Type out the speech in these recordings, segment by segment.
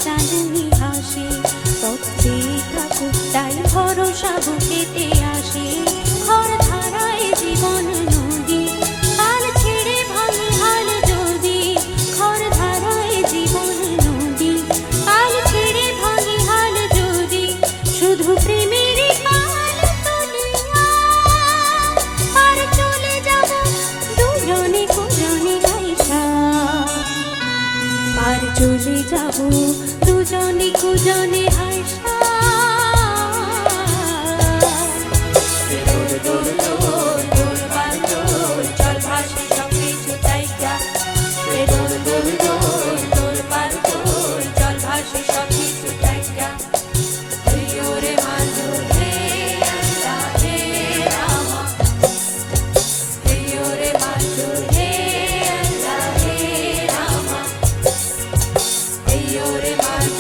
চাঁদনি হাসি, পথে থাকুক তাই ভরসা বুকেতে আসে। ঘর ধারায় জীবন নদী, হাল ছেড়ে ভাঙি হাল যদি। ঘর ধারায় জীবন নদী, হাল ছেড়ে ভাঙি হাল যদি। শুধু প্রেমের পাল তুলিয়া আর চলে যাব দুজনে কুজনে গাইছা। আর চলে যাব দুজনে কুজনে হাসা।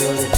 You're